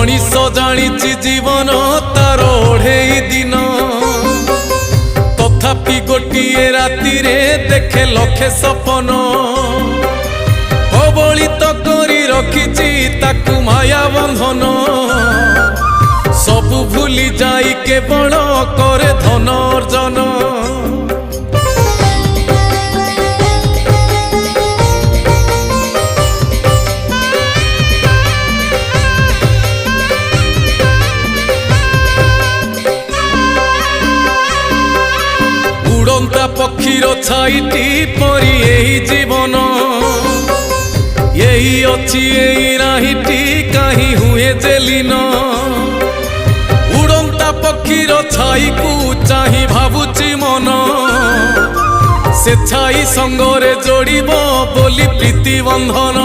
मनीष जानी जीवन तार ओढ़े दिन तथापि गोटे राति देखे लखे सपन कबलित करी रखिछि ताकू माया बंधन सबु भूली जाई केवल करे धन अर्जन उड़ंता पक्षीर छाईटी परी यही जीवन यही अच्छी यही नाहीटी कहीं हुए जेलीन उड़ंता पक्षीर छाई को चाही भावुची मन से छाई संगरे जोड़िब बोली प्रीति बंधन।